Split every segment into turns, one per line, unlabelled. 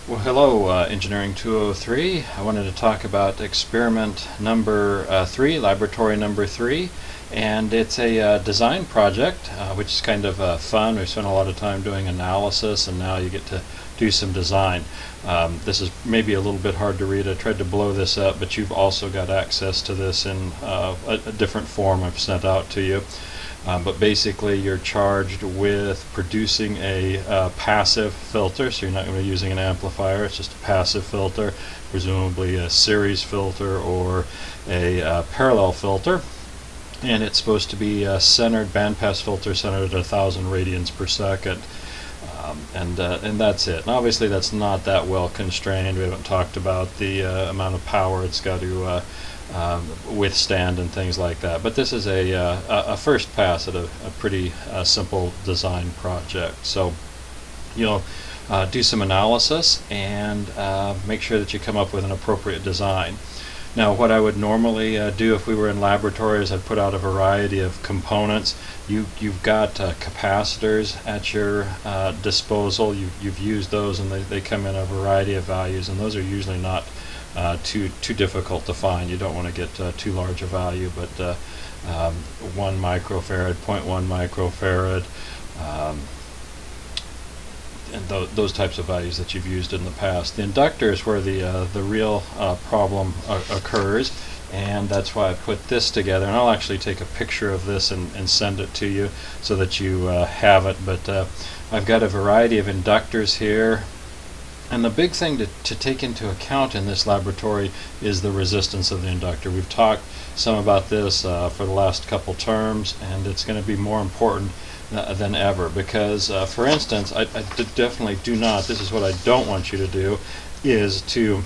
Well, hello, Engineering 203. I wanted to talk about experiment number 3, laboratory number 3, and it's a design project, which is kind of fun. We spent a lot of time doing analysis, and now you get to do some design. This is maybe a little bit hard to read. I tried to blow this up, but you've also got access to this in a different form I've sent out to you. But basically you're charged with producing a passive filter, so you're not going to be using an amplifier, it's just a passive filter, presumably a series filter or a parallel filter, and it's supposed to be a centered bandpass filter centered at 1,000 radians per second. And that's it. And obviously that's not that well constrained. We haven't talked about the amount of power it's got to withstand and things like that. But this is a first pass at a pretty simple design project. So you'll do some analysis and make sure that you come up with an appropriate design. Now, what I would normally do if we were in laboratories, I'd put out a variety of components. You've got capacitors at your disposal. You've used those, and they come in a variety of values, and those are usually not too difficult to find. You don't want to get too large a value, but 1 microfarad, 0.1 microfarad, and those types of values that you've used in the past. The inductor is where the real problem occurs, and that's why I put this together. And I'll actually take a picture of this and send it to you so that you have it. But I've got a variety of inductors here. And the big thing to take into account in this laboratory is the resistance of the inductor. We've talked some about this for the last couple terms, and it's going to be more important than ever because, for instance, I definitely do not, this is what I don't want you to do, is to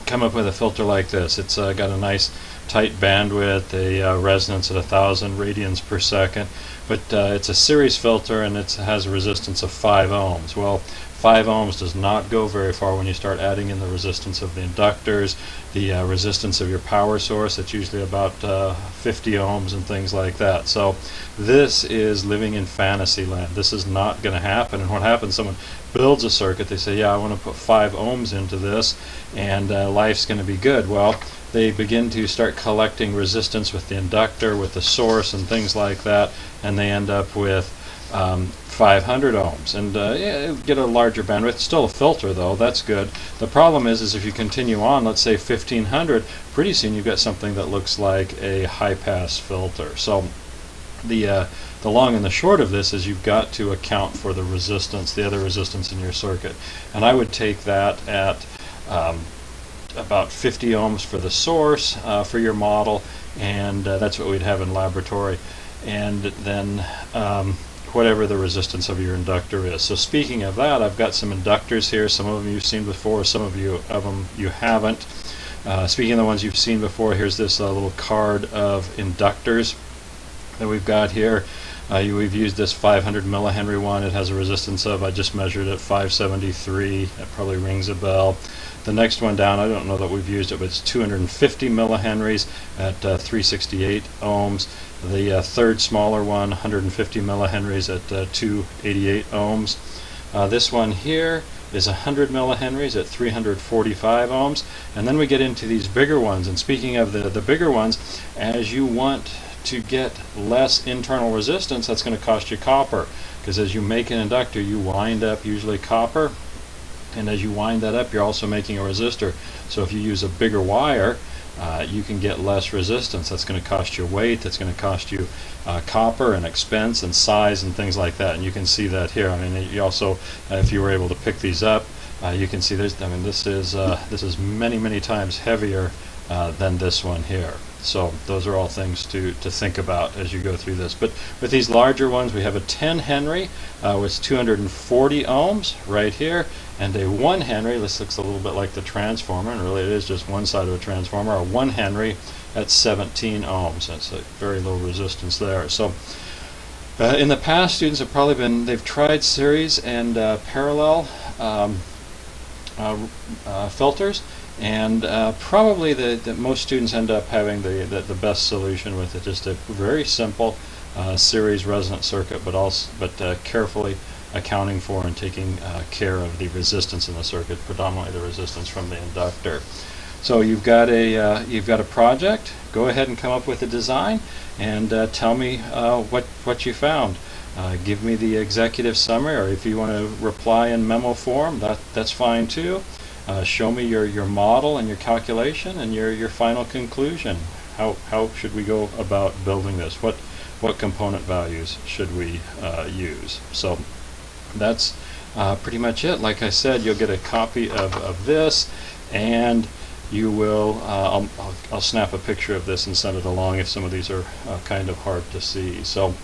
come up with a filter like this. It's got a nice tight bandwidth, a resonance at 1,000 radians per second, but it's a series filter and it has a resistance of 5 ohms. Well, 5 ohms does not go very far when you start adding in the resistance of the inductors, the resistance of your power source. It's usually about 50 ohms and things like that. So this is living in fantasy land. This is not going to happen. And what happens, someone builds a circuit, they say, yeah, I want to put 5 ohms into this and life's going to be good. Well, they begin to start collecting resistance with the inductor, with the source and things like that, and they end up with 500 ohms, and yeah, get a larger bandwidth. Still a filter though, that's good. The problem is if you continue on, let's say 1500, pretty soon you've got something that looks like a high-pass filter. So the long and the short of this is you've got to account for the resistance, the other resistance in your circuit, and I would take that at about 50 ohms for the source for your model, and that's what we'd have in laboratory, and then whatever the resistance of your inductor is. So speaking of that, I've got some inductors here. Some of them you've seen before, some of them you haven't. Speaking of the ones you've seen before, here's this little card of inductors that we've got here. We've used this 500 millihenry one. It has a resistance of, I just measured it, 573. That probably rings a bell. The next one down, I don't know that we've used it, but it's 250 millihenries at 368 ohms. The third smaller one, 150 millihenries at 288 ohms. This one here is 100 millihenries at 345 ohms. And then we get into these bigger ones. And speaking of the bigger ones, as you want to get less internal resistance, that's going to cost you copper. Because as you make an inductor, you wind up usually copper. And as you wind that up, you're also making a resistor. So if you use a bigger wire, you can get less resistance. That's going to cost you weight, that's going to cost you copper and expense and size and things like that. And you can see that here. I mean, you also, if you were able to pick these up, you can see there's, I mean, this is many times heavier than this one here. So those are all things to think about as you go through this. But with these larger ones, we have a 10 Henry with 240 ohms right here, and a 1 Henry. This looks a little bit like the transformer, and really it is just one side of a transformer. A 1 Henry at 17 ohms. That's a very low resistance there. So in the past, students have probably they've tried series and parallel filters. And probably the most students end up having the best solution with it. Just a very simple series resonant circuit, but carefully accounting for and taking care of the resistance in the circuit, predominantly the resistance from the inductor. So you've got a project. Go ahead and come up with a design and tell me what you found. Give me the executive summary, or if you want to reply in memo form, that's fine too. Show me your model and your calculation and your final conclusion. How should we go about building this? What component values should we use? So that's pretty much it. Like I said, you'll get a copy of this, and you will I'll snap a picture of this and send it along if some of these are kind of hard to see. So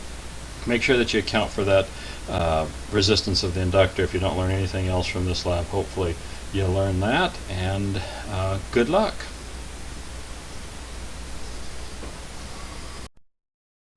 make sure that you account for that resistance of the inductor. If you don't learn anything else from this lab, hopefully you'll learn that, and good luck.